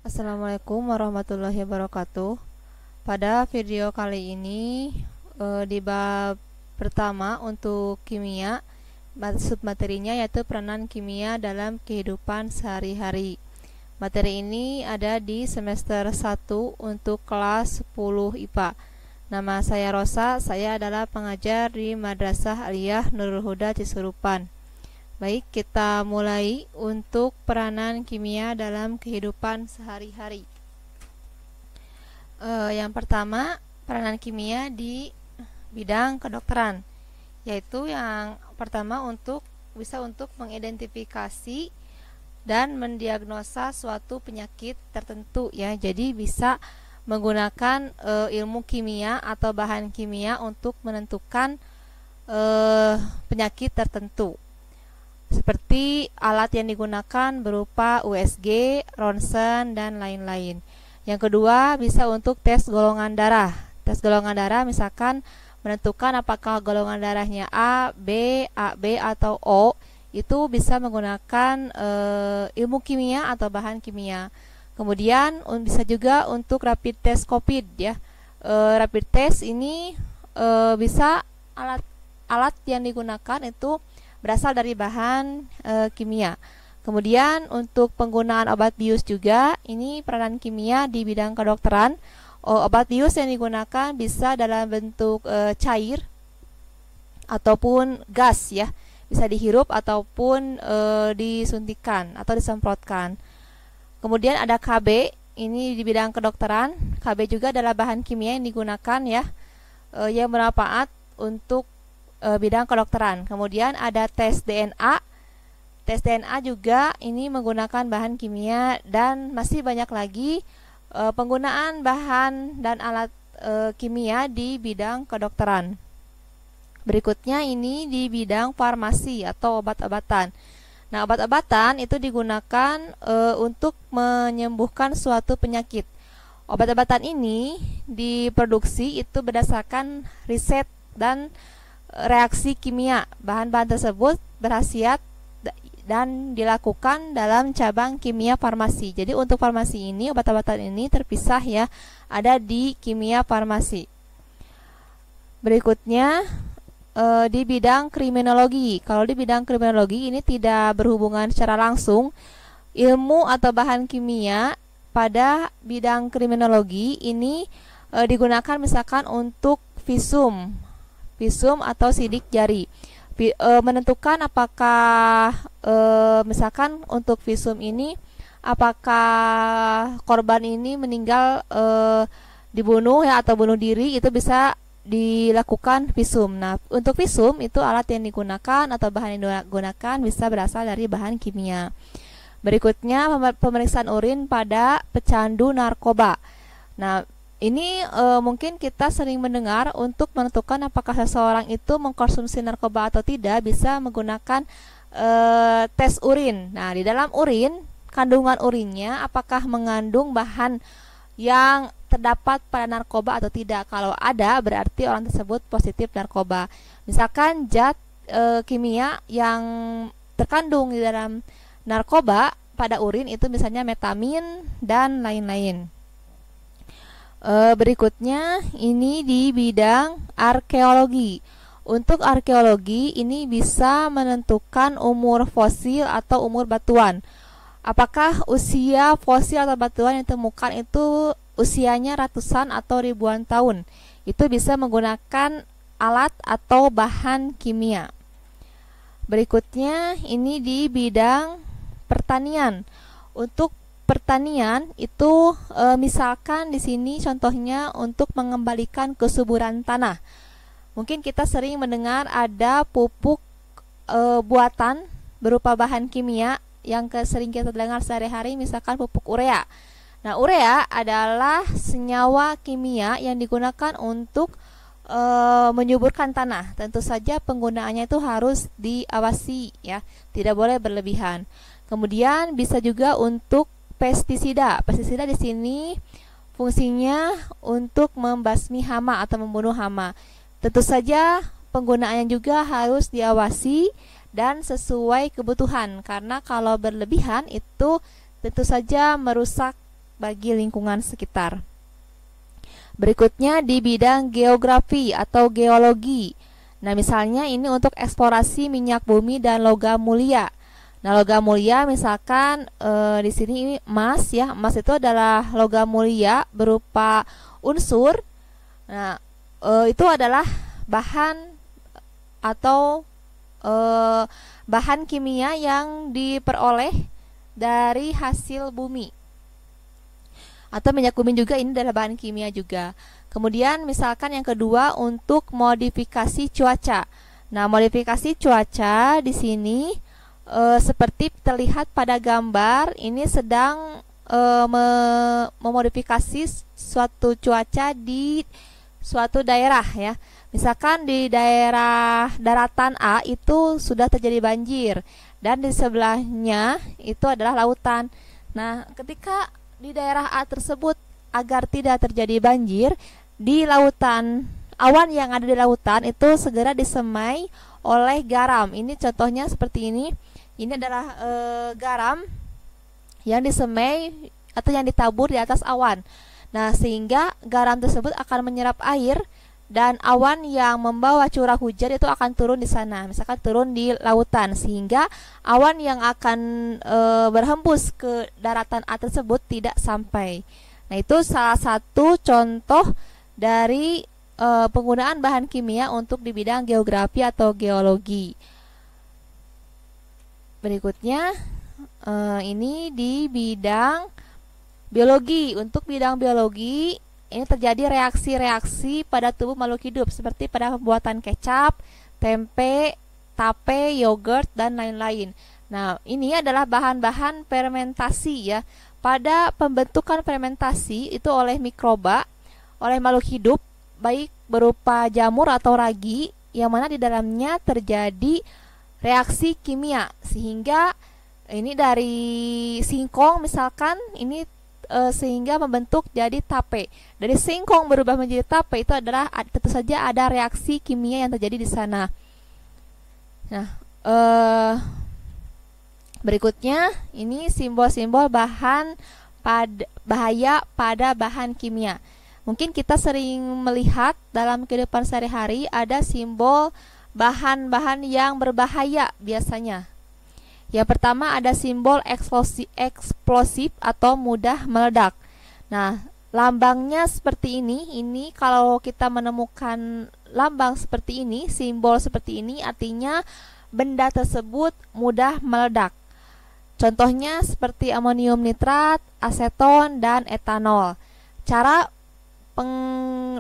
Assalamualaikum warahmatullahi wabarakatuh. Pada video kali ini di bab pertama untuk kimia, submaterinya yaitu peranan kimia dalam kehidupan sehari-hari. Materi ini ada di semester 1 untuk kelas 10 IPA. Nama saya Rosa, saya adalah pengajar di Madrasah Aliyah Nurul Huda Cisurupan. Baik, kita mulai untuk peranan kimia dalam kehidupan sehari-hari. Yang pertama, peranan kimia di bidang kedokteran, yaitu yang pertama bisa untuk mengidentifikasi dan mendiagnosa suatu penyakit tertentu ya. Jadi bisa menggunakan ilmu kimia atau bahan kimia untuk menentukan penyakit tertentu. Seperti alat yang digunakan berupa USG, ronsen, dan lain-lain. Yang kedua, bisa untuk tes golongan darah. Tes golongan darah misalkan menentukan apakah golongan darahnya A, B, AB, atau O. Itu bisa menggunakan ilmu kimia atau bahan kimia. Kemudian bisa juga untuk rapid test COVID ya. Rapid test ini bisa alat yang digunakan itu berasal dari bahan kimia. Kemudian untuk penggunaan obat bius juga, ini peranan kimia di bidang kedokteran. Obat bius yang digunakan bisa dalam bentuk cair ataupun gas ya, bisa dihirup ataupun disuntikan atau disemprotkan. Kemudian ada KB, ini di bidang kedokteran. KB juga adalah bahan kimia yang digunakan ya, yang bermanfaat untuk bidang kedokteran. Kemudian ada tes DNA. Tes DNA juga ini menggunakan bahan kimia, dan masih banyak lagi penggunaan bahan dan alat kimia di bidang kedokteran. Berikutnya ini di bidang farmasi atau obat-obatan. Nah, obat-obatan itu digunakan untuk menyembuhkan suatu penyakit. Obat-obatan ini diproduksi itu berdasarkan riset dan reaksi kimia. Bahan-bahan tersebut berkhasiat dan dilakukan dalam cabang kimia farmasi. Jadi untuk farmasi ini, obat-obatan ini terpisah ya, ada di kimia farmasi. Berikutnya di bidang kriminologi. Kalau di bidang kriminologi ini tidak berhubungan secara langsung ilmu atau bahan kimia pada bidang kriminologi ini digunakan misalkan untuk visum atau sidik jari. Menentukan apakah misalkan untuk visum ini apakah korban ini meninggal dibunuh ya atau bunuh diri, itu bisa dilakukan visum. Nah, untuk visum itu alat yang digunakan atau bahan yang digunakan bisa berasal dari bahan kimia. Berikutnya pemeriksaan urin pada pecandu narkoba. Nah, ini mungkin kita sering mendengar untuk menentukan apakah seseorang itu mengkonsumsi narkoba atau tidak, bisa menggunakan tes urin. Nah, di dalam urin, kandungan urinnya apakah mengandung bahan yang terdapat pada narkoba atau tidak. Kalau ada, berarti orang tersebut positif narkoba. Misalkan zat kimia yang terkandung di dalam narkoba pada urin itu misalnya metamin dan lain-lain. Berikutnya ini di bidang arkeologi. Untuk arkeologi ini bisa menentukan umur fosil atau umur batuan. Apakah usia fosil atau batuan yang ditemukan itu usianya ratusan atau ribuan tahun. Itu bisa menggunakan alat atau bahan kimia. Berikutnya ini di bidang pertanian. Untuk pertanian itu misalkan di sini contohnya untuk mengembalikan kesuburan tanah. Mungkin kita sering mendengar ada pupuk buatan berupa bahan kimia yang sering kita dengar sehari-hari, misalkan pupuk urea. Nah, urea adalah senyawa kimia yang digunakan untuk menyuburkan tanah. Tentu saja penggunaannya itu harus diawasi ya, tidak boleh berlebihan. Kemudian bisa juga untuk pestisida. Pestisida di sini fungsinya untuk membasmi hama atau membunuh hama. Tentu saja penggunaannya juga harus diawasi dan sesuai kebutuhan, karena kalau berlebihan itu tentu saja merusak bagi lingkungan sekitar. Berikutnya di bidang geografi atau geologi. Nah, misalnya ini untuk eksplorasi minyak bumi dan logam mulia. Nah, logam mulia misalkan di sini ini emas ya. Emas itu adalah logam mulia berupa unsur. Nah, itu adalah bahan atau bahan kimia yang diperoleh dari hasil bumi. Atau minyak bumi juga ini adalah bahan kimia juga. Kemudian misalkan yang kedua untuk modifikasi cuaca. Nah, modifikasi cuaca di sini seperti terlihat pada gambar, ini sedang memodifikasi suatu cuaca di suatu daerah ya. Misalkan di daerah daratan A itu sudah terjadi banjir dan di sebelahnya itu adalah lautan. Nah, ketika di daerah A tersebut agar tidak terjadi banjir, di lautan, awan yang ada di lautan itu segera disemai oleh garam. Ini contohnya seperti ini. Ini adalah garam yang disemai atau yang ditabur di atas awan. Nah, sehingga garam tersebut akan menyerap air dan awan yang membawa curah hujan itu akan turun di sana, misalkan turun di lautan, sehingga awan yang akan berhembus ke daratan A tersebut tidak sampai. Nah, itu salah satu contoh dari penggunaan bahan kimia untuk di bidang geografi atau geologi. Berikutnya ini di bidang biologi. Untuk bidang biologi ini terjadi reaksi-reaksi pada tubuh makhluk hidup seperti pada pembuatan kecap, tempe, tape, yogurt, dan lain-lain. Nah, ini adalah bahan-bahan fermentasi ya. Pada pembentukan fermentasi itu oleh mikroba, oleh makhluk hidup, baik berupa jamur atau ragi, yang mana di dalamnya terjadi reaksi kimia, sehingga ini dari singkong misalkan ini sehingga membentuk jadi tape. Dari singkong berubah menjadi tape itu adalah tentu saja ada reaksi kimia yang terjadi di sana. Nah, berikutnya ini simbol-simbol bahaya pada bahan kimia. Mungkin kita sering melihat dalam kehidupan sehari-hari ada simbol bahan-bahan yang berbahaya biasanya. Yang pertama ada simbol eksplosif atau mudah meledak. Nah, lambangnya seperti ini. Ini kalau kita menemukan lambang seperti ini, simbol seperti ini, artinya benda tersebut mudah meledak. Contohnya seperti amonium nitrat, aseton, dan etanol. Cara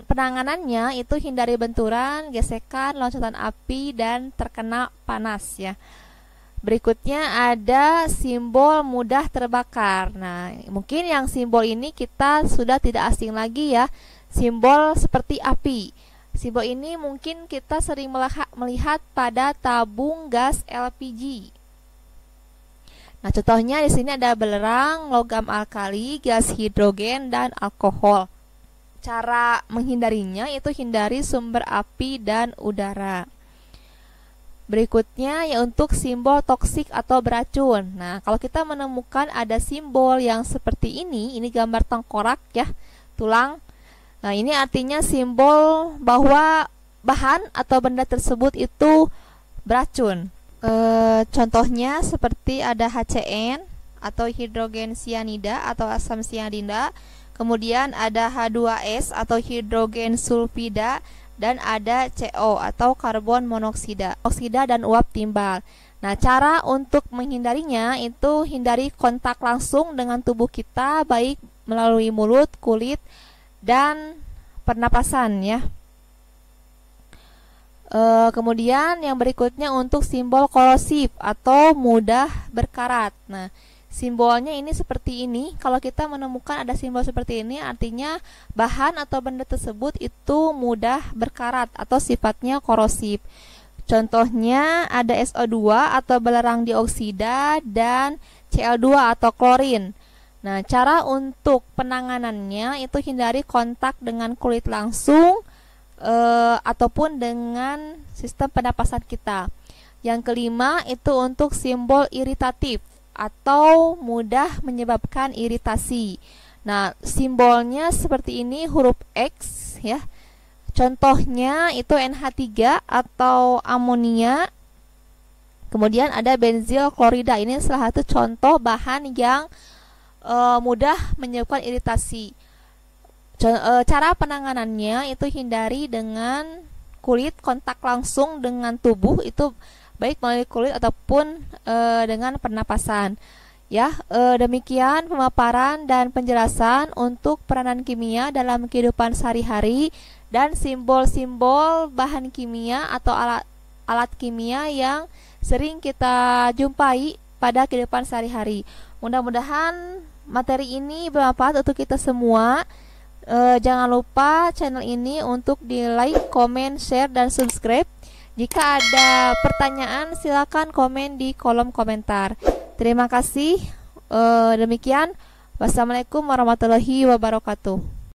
penanganannya itu hindari benturan, gesekan, loncatan api, dan terkena panas ya. Berikutnya ada simbol mudah terbakar. Nah, mungkin yang simbol ini kita sudah tidak asing lagi ya. Simbol seperti api. Simbol ini mungkin kita sering melihat pada tabung gas LPG. Nah, contohnya di sini ada belerang, logam alkali, gas hidrogen, dan alkohol. Cara menghindarinya itu hindari sumber api dan udara. Berikutnya ya untuk simbol toksik atau beracun. Nah, kalau kita menemukan ada simbol yang seperti ini gambar tengkorak ya, tulang. Nah, ini artinya simbol bahwa bahan atau benda tersebut itu beracun. Contohnya seperti ada HCN atau hidrogen cyanida atau asam cyanida. Kemudian ada H2S atau hidrogen sulfida, dan ada CO atau karbon monoksida, oksida dan uap timbal. Nah, cara untuk menghindarinya itu hindari kontak langsung dengan tubuh kita, baik melalui mulut, kulit, dan pernapasan ya. Kemudian yang berikutnya untuk simbol korosif atau mudah berkarat. Nah, simbolnya ini seperti ini. Kalau kita menemukan ada simbol seperti ini, artinya bahan atau benda tersebut itu mudah berkarat atau sifatnya korosif. Contohnya ada SO2 atau belerang dioksida dan Cl2 atau klorin. Nah, cara untuk penanganannya itu hindari kontak dengan kulit langsung ataupun dengan sistem pernapasan kita. Yang kelima itu untuk simbol iritatif atau mudah menyebabkan iritasi. Nah, simbolnya seperti ini, huruf X ya. Contohnya itu NH3 atau amonia. Kemudian ada benzil klorida. Ini salah satu contoh bahan yang mudah menyebabkan iritasi. Cara penanganannya itu hindari dengan kulit kontak langsung dengan tubuh, itu baik melalui kulit ataupun dengan pernapasan. Ya, demikian pemaparan dan penjelasan untuk peranan kimia dalam kehidupan sehari-hari dan simbol-simbol bahan kimia atau alat kimia yang sering kita jumpai pada kehidupan sehari-hari. Mudah-mudahan materi ini bermanfaat untuk kita semua. Jangan lupa channel ini untuk di like, komen, share, dan subscribe. Jika ada pertanyaan silakan komen di kolom komentar. Terima kasih. Demikian. Wassalamualaikum warahmatullahi wabarakatuh.